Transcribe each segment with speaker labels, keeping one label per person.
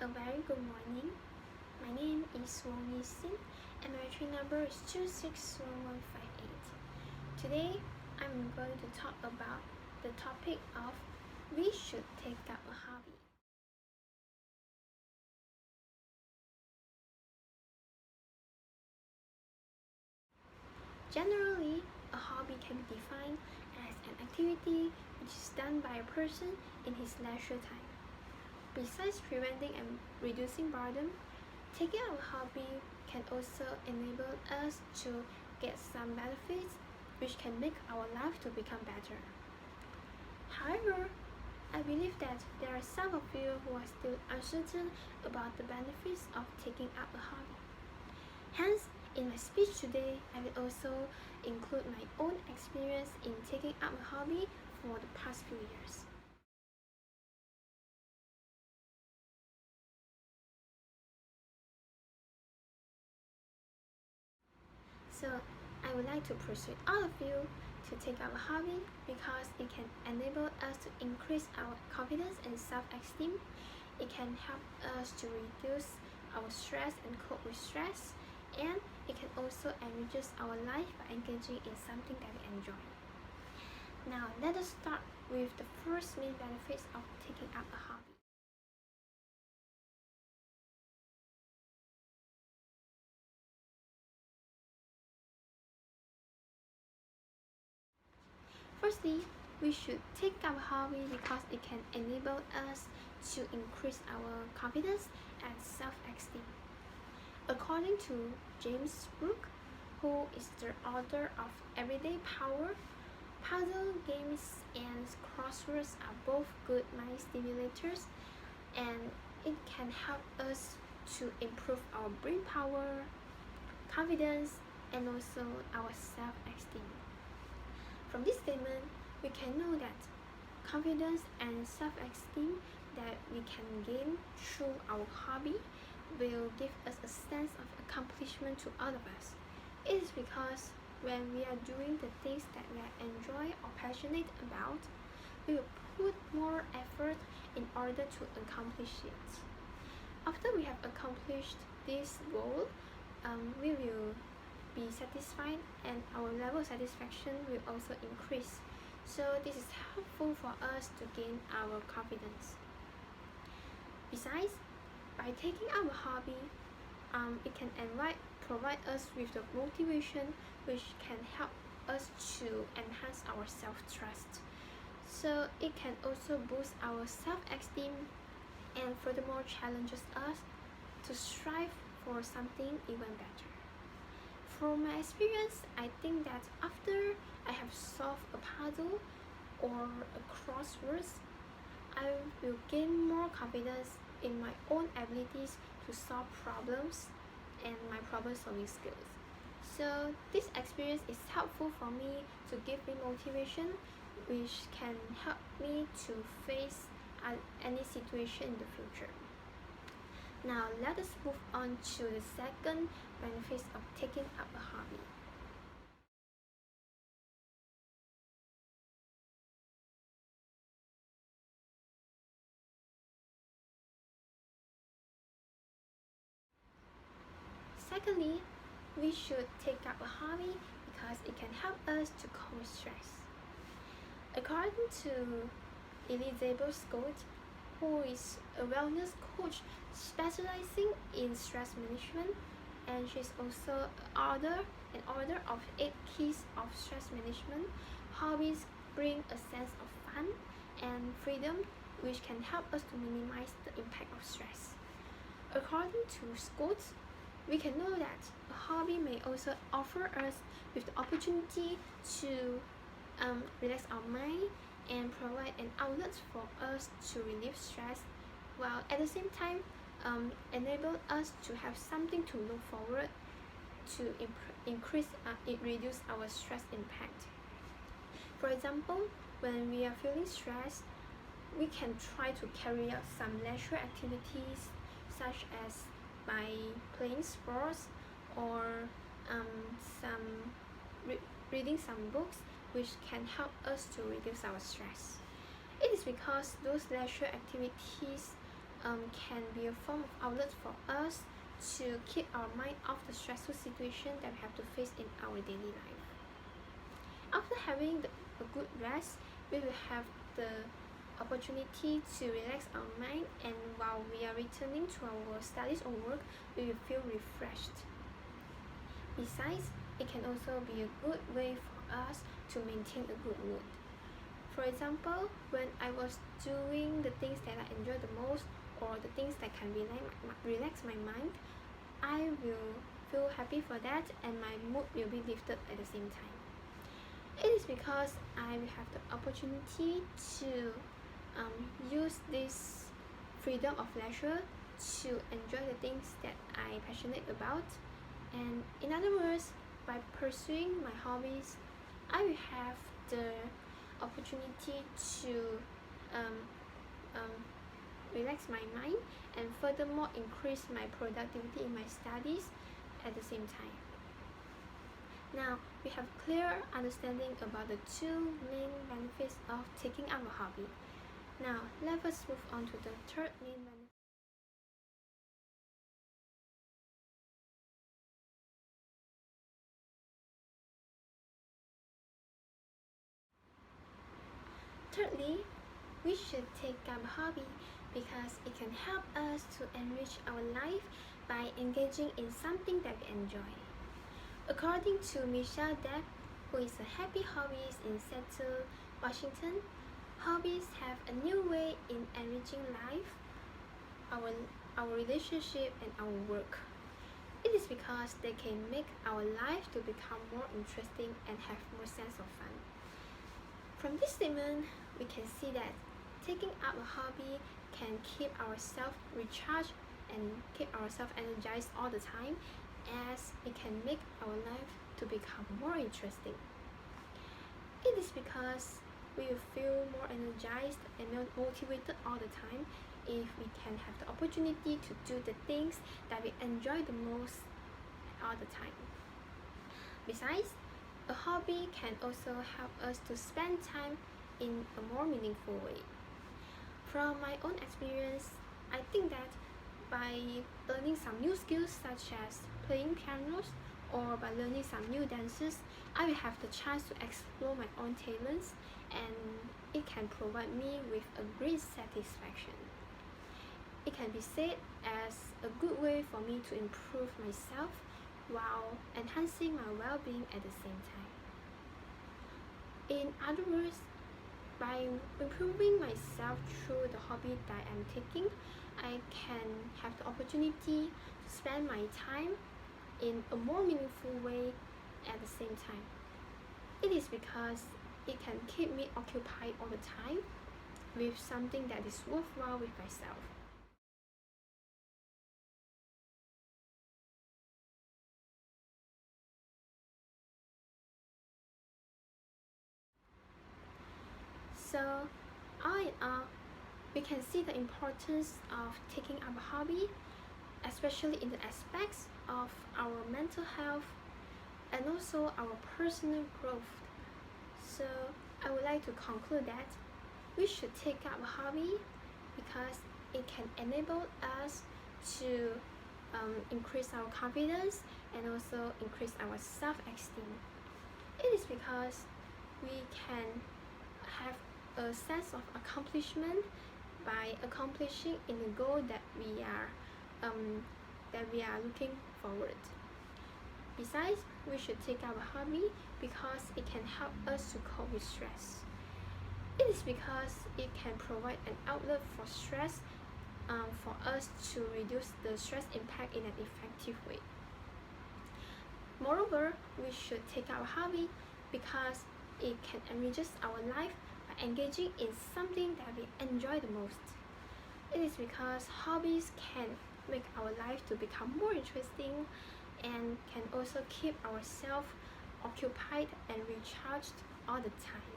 Speaker 1: A very good morning. My name is Wong Sin and my train number is 261158. Today, I'm going to talk about the topic of we should take up a hobby. Generally, a hobby can be defined as an activity which is done by a person in his leisure time. Besides preventing and reducing boredom, taking up a hobby can also enable us to get some benefits which can make our life to become better. However, I believe that there are some of you who are still uncertain about the benefits of taking up a hobby. Hence, in my speech today, I will also include my own experience in taking up a hobby for the past few years. So, I would like to persuade all of you to take up a hobby because it can enable us to increase our confidence and self-esteem. It can help us to reduce our stress and cope with stress, and it can also enrich our life by engaging in something that we enjoy. Now, let us start with the first main benefits of taking up a hobby. Firstly, we should take up a hobby because it can enable us to increase our confidence and self-esteem. According to James Brooke, who is the author of Everyday Power, puzzle games and crosswords are both good mind stimulators, and it can help us to improve our brain power, confidence, and also our self-esteem. From this statement, we can know that confidence and self-esteem that we can gain through our hobby will give us a sense of accomplishment to all of us. It is because when we are doing the things that we enjoy or passionate about, we will put more effort in order to accomplish it. After we have accomplished this goal, we will be satisfied and our level of satisfaction will also increase. So this is helpful for us to gain our confidence. Besides, by taking up a hobby, it can provide us with the motivation which can help us to enhance our self-trust. So it can also boost our self-esteem and furthermore challenges us to strive for something even better. From my experience, I think that after I have solved a puzzle or a crosswords, I will gain more confidence in my own abilities to solve problems and my problem-solving skills. So this experience is helpful for me to give me motivation, which can help me to face any situation in the future. Now let us move on to the second benefits of taking up a hobby. Secondly, we should take up a hobby because it can help us to cope with stress. According to Elizabeth Scott, who is a wellness coach specializing in stress management, and she's also an author of 8 Keys of Stress Management. Hobbies bring a sense of fun and freedom which can help us to minimize the impact of stress. According to Scott, we can know that a hobby may also offer us with the opportunity to relax our mind and provide an outlet for us to relieve stress, while at the same time enable us to have something to look forward to reduce our stress impact. For example, when we are feeling stressed, we can try to carry out some leisure activities such as by playing sports or reading some books which can help us to reduce our stress. It is because those leisure activities can be a form of outlet for us to keep our mind off the stressful situation that we have to face in our daily life. After having a good rest, we will have the opportunity to relax our mind, and while we are returning to our studies or work, we will feel refreshed. Besides, it can also be a good way for us to maintain a good mood. For example, when I was doing the things that I enjoy the most, or the things that can relax my mind, I will feel happy for that, and my mood will be lifted at the same time. It is because I will have the opportunity to use this freedom of leisure to enjoy the things that I'm passionate about. And in other words, by pursuing my hobbies, I will have the opportunity to relax my mind and furthermore increase my productivity in my studies at the same time. Now, we have clear understanding about the two main benefits of taking up a hobby. Now, let us move on to the third main benefit. Thirdly, we should take up a hobby because it can help us to enrich our life by engaging in something that we enjoy. According to Michelle Depp, who is a happy hobbyist in Seattle, Washington, hobbies have a new way in enriching life, our relationship, and our work. It is because they can make our life to become more interesting and have more sense of fun. From this statement, we can see that taking up a hobby can keep ourselves recharged and keep ourselves energized all the time, as it can make our life to become more interesting. It is because we will feel more energized and motivated all the time if we can have the opportunity to do the things that we enjoy the most all the time. Besides, a hobby can also help us to spend time in a more meaningful way. From my own experience, I think that by learning some new skills such as playing pianos or by learning some new dances, I will have the chance to explore my own talents, and it can provide me with a great satisfaction. It can be said as a good way for me to improve myself while enhancing my well-being at the same time. In other words, by improving myself through the hobby that I'm taking, I can have the opportunity to spend my time in a more meaningful way at the same time. It is because it can keep me occupied all the time with something that is worthwhile with myself. So, all in all, we can see the importance of taking up a hobby, especially in the aspects of our mental health and also our personal growth. So, I would like to conclude that we should take up a hobby because it can enable us to increase our confidence and also increase our self-esteem. It is because we can have a sense of accomplishment by accomplishing in the goal that we are looking forward. Besides, we should take up a hobby because it can help us to cope with stress. It is because it can provide an outlet for stress for us to reduce the stress impact in an effective way. Moreover, we should take up a hobby because it can enrich our life by engaging in something that we enjoy the most. It is because hobbies can make our life to become more interesting and can also keep ourselves occupied and recharged all the time.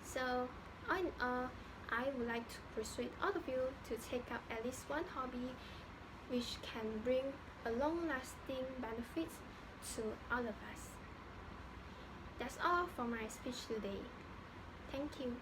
Speaker 1: So, all in all, I would like to persuade all of you to take up at least one hobby which can bring a long-lasting benefit to all of us. That's all for my speech today. Thank you.